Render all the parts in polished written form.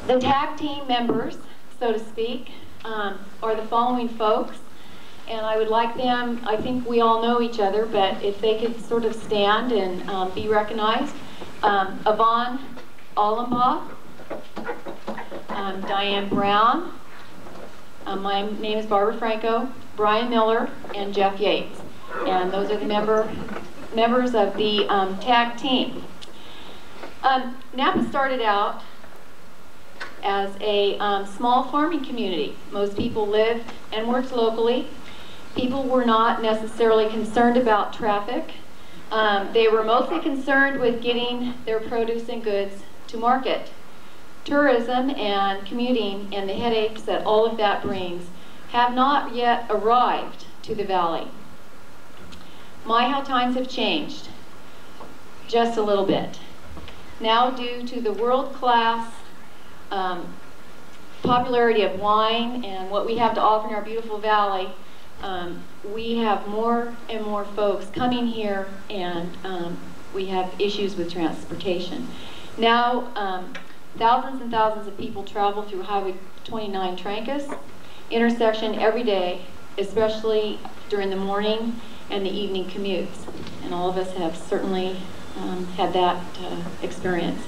The tag team members, so to speak, are the following folks, and I would like them, I think we all know each other, but if they could sort of stand and be recognized. Yvonne Allenbaugh, Diane Brown, my name is Barbara Franco, Brian Miller, and Jeff Yates. And those are the members of the tag team. Napa started out as a small farming community. Most people lived and worked locally. People were not necessarily concerned about traffic. They were mostly concerned with getting their produce and goods to market. Tourism and commuting and the headaches that all of that brings have not yet arrived to the valley. My, how times have changed, just a little bit. Now, due to the world-class popularity of wine and what we have to offer in our beautiful valley, we have more and more folks coming here, and we have issues with transportation. Now, thousands and thousands of people travel through Highway 29 Trancas intersection every day, especially during the morning and the evening commutes. And all of us have certainly had that experience.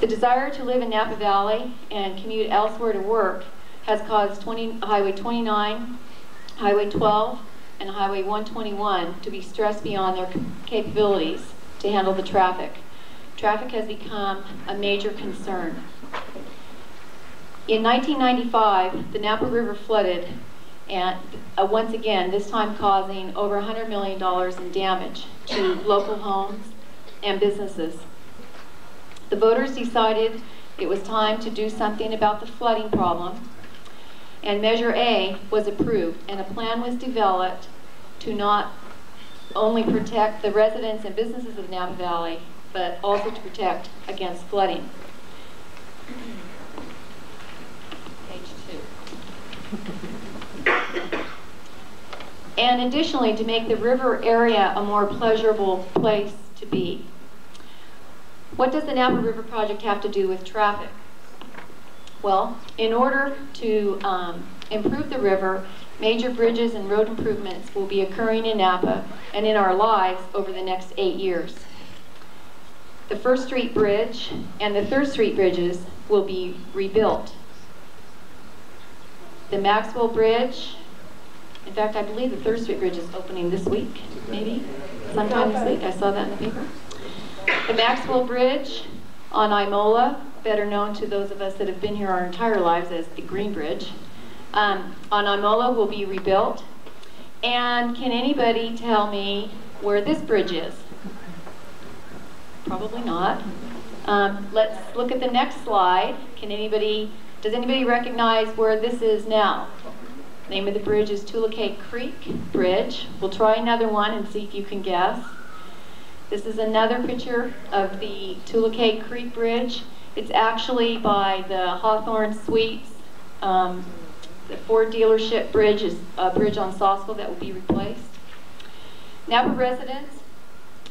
The desire to live in Napa Valley and commute elsewhere to work has caused Highway 29, Highway 12, and Highway 121 to be stressed beyond their capabilities to handle the traffic. Traffic has become a major concern. In 1995, the Napa River flooded, and once again, this time causing over $100 million in damage to local homes and businesses. The voters decided it was time to do something about the flooding problem, and Measure A was approved, and a plan was developed to not only protect the residents and businesses of Napa Valley, but also to protect against flooding. Page 2. And additionally, to make the river area a more pleasurable place to be. What does the Napa River Project have to do with traffic? Well, in order to improve the river, major bridges and road improvements will be occurring in Napa and in our lives over the next 8 years. The First Street Bridge and the Third Street bridges will be rebuilt. The Maxwell Bridge, in fact, I believe the Third Street Bridge is opening this week, maybe, sometime this week. I saw that in the paper. The Maxwell Bridge on Imola, better known to those of us that have been here our entire lives as the Green Bridge, on Imola will be rebuilt. And can anybody tell me where this bridge is? Probably not. Let's look at the next slide. Does anybody recognize where this is now? Name of the bridge is Tulicate Creek Bridge. We'll try another one and see if you can guess. This is another picture of the Tulicate Creek Bridge. It's actually by the Hawthorne Suites. The Ford dealership bridge is a bridge on Sausville that will be replaced. Napa residents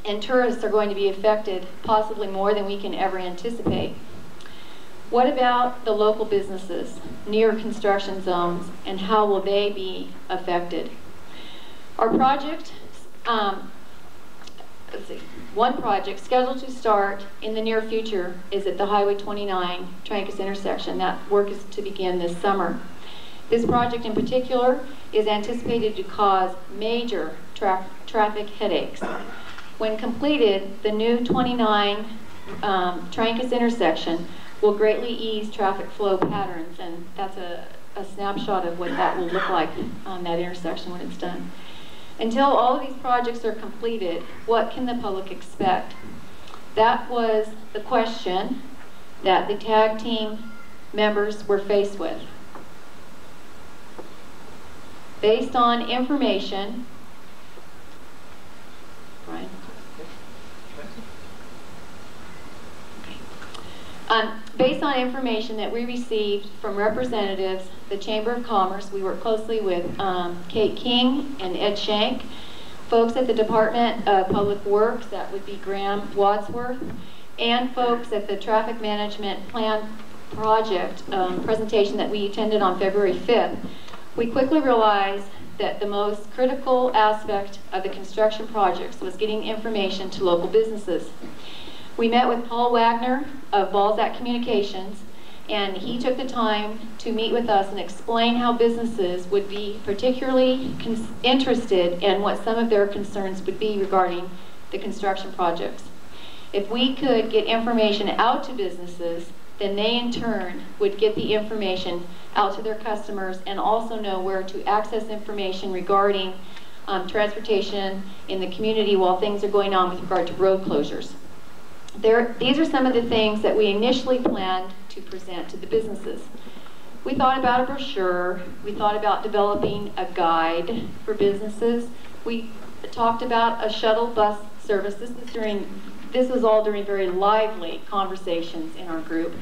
and tourists are going to be affected, possibly more than we can ever anticipate. What about the local businesses near construction zones, and how will they be affected? Our project, one project scheduled to start in the near future is at the Highway 29 Trancas intersection. That work is to begin this summer. This project in particular is anticipated to cause major traffic headaches. When completed, the new 29 Trancas intersection will greatly ease traffic flow patterns, and that's a snapshot of what that will look like on that intersection when it's done. Until all of these projects are completed, what can the public expect? That was the question that the tag team members were faced with. Based on information, Brian? Based on information that we received from representatives, the Chamber of Commerce, we work closely with Kate King and Ed Shank, folks at the Department of Public Works, that would be Graham Wadsworth, and folks at the Traffic Management Plan project presentation that we attended on February 5th, we quickly realized that the most critical aspect of the construction projects was getting information to local businesses. We met with Paul Wagner of Balzac Communications, and he took the time to meet with us and explain how businesses would be particularly interested in what some of their concerns would be regarding the construction projects. If we could get information out to businesses, then they in turn would get the information out to their customers and also know where to access information regarding transportation in the community while things are going on with regard to road closures. These are some of the things that we initially planned to present to the businesses. We thought about a brochure, we thought about developing a guide for businesses, we talked about a shuttle bus service. This was all during very lively conversations in our group.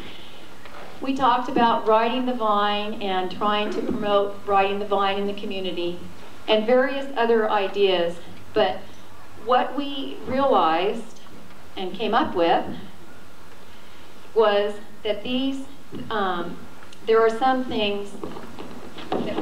We talked about riding the vine and trying to promote riding the vine in the community and various other ideas, but what we realized and came up with was that there are some things that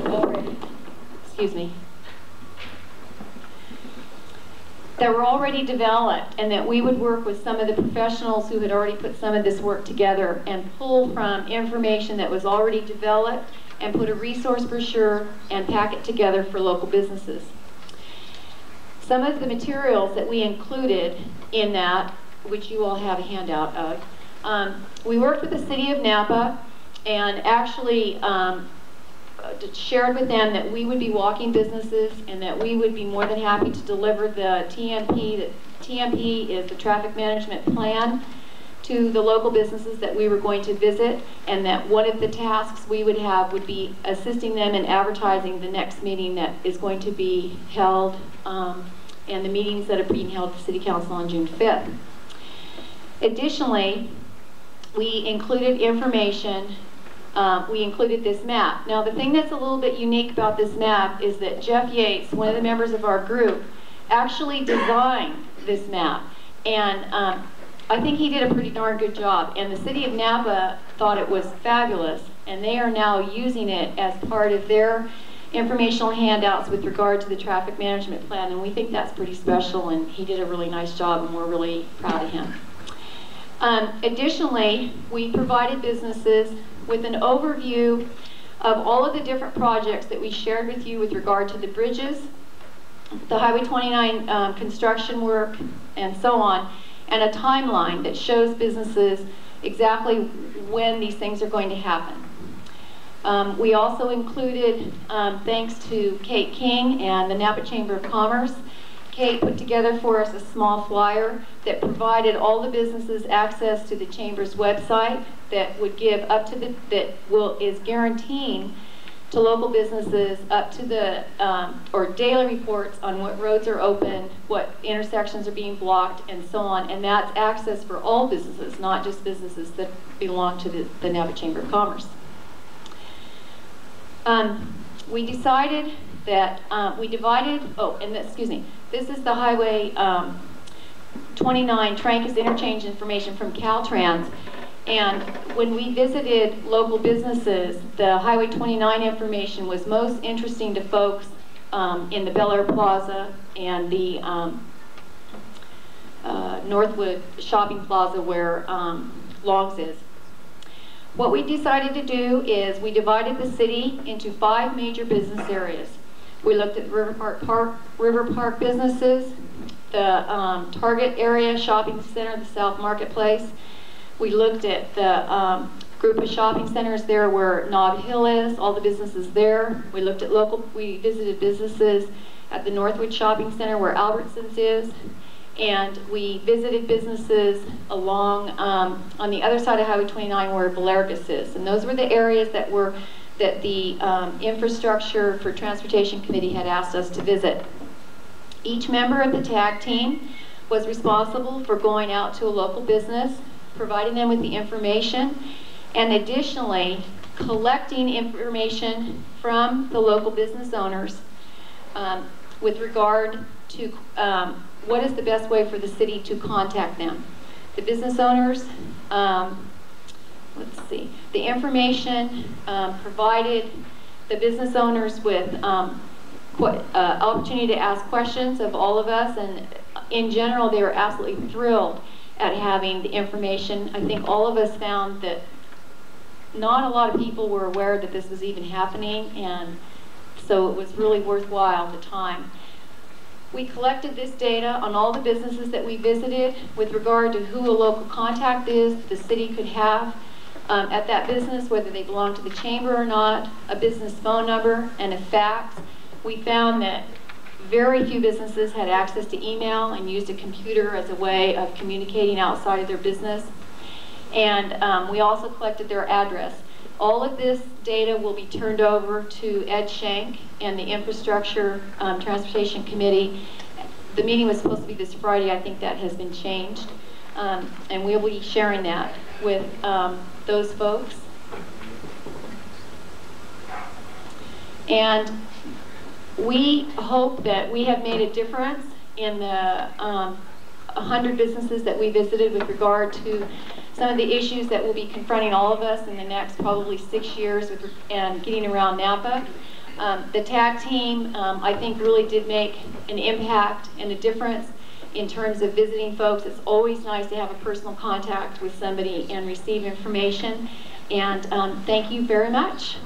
were already developed, and that we would work with some of the professionals who had already put some of this work together and pull from information that was already developed and put a resource brochure and pack it together for local businesses. Some of the materials that we included in that, which you all have a handout of, we worked with the City of Napa and actually shared with them that we would be walking businesses and that we would be more than happy to deliver the TMP. The TMP is the traffic management plan to the local businesses that we were going to visit, and that one of the tasks we would have would be assisting them in advertising the next meeting that is going to be held and the meetings that are being held at the City Council on June 5th. Additionally, we included information. We included this map. Now, the thing that's a little bit unique about this map is that Jeff Yates, one of the members of our group, actually designed this map. And I think he did a pretty darn good job. And the City of Napa thought it was fabulous, and they are now using it as part of their informational handouts with regard to the traffic management plan. And we think that's pretty special, and he did a really nice job, and we're really proud of him. Additionally, we provided businesses with an overview of all of the different projects that we shared with you with regard to the bridges, the Highway 29 construction work, and so on, and a timeline that shows businesses exactly when these things are going to happen. We also included, thanks to Kate King and the Napa Chamber of Commerce, Kate put together for us a small flyer that provided all the businesses access to the Chamber's website that would give is guaranteeing to local businesses up to the, or daily reports on what roads are open, what intersections are being blocked, and so on. And that's access for all businesses, not just businesses that belong to the Napa Chamber of Commerce. We decided that we divided, this is the Highway 29 Trancas interchange information from Caltrans. And when we visited local businesses, the Highway 29 information was most interesting to folks in the Bel Air Plaza and the Northwood Shopping Plaza where Long's is. What we decided to do is we divided the city into 5 major business areas. We looked at River Park businesses, the Target area shopping center, the South Marketplace. We looked at the group of shopping centers there where Nob Hill is, all the businesses there. We looked at we visited businesses at the Northwood Shopping Center where Albertsons is. And we visited businesses along on the other side of Highway 29 where Belargus is. And those were the areas that the Infrastructure for Transportation Committee had asked us to visit. Each member of the tag team was responsible for going out to a local business, providing them with the information, and additionally collecting information from the local business owners with regard to what is the best way for the city to contact them. The business owners, let's see, The information provided the business owners with opportunity to ask questions of all of us, and in general they were absolutely thrilled at having the information. I think all of us found that not a lot of people were aware that this was even happening, and so it was really worthwhile at the time. We collected this data on all the businesses that we visited with regard to who a local contact is the city could have at that business, whether they belong to the chamber or not, a business phone number, and a fax. We found that very few businesses had access to email and used a computer as a way of communicating outside of their business. And we also collected their address. All of this data will be turned over to Ed Shank and the Infrastructure Transportation Committee. The meeting was supposed to be this Friday. I think that has been changed. And we'll be sharing that with those folks. And we hope that we have made a difference in the 100 businesses that we visited with regard to some of the issues that will be confronting all of us in the next probably 6 years and getting around Napa. The TAG team, I think, really did make an impact and a difference in terms of visiting folks. It's always nice to have a personal contact with somebody and receive information. And thank you very much.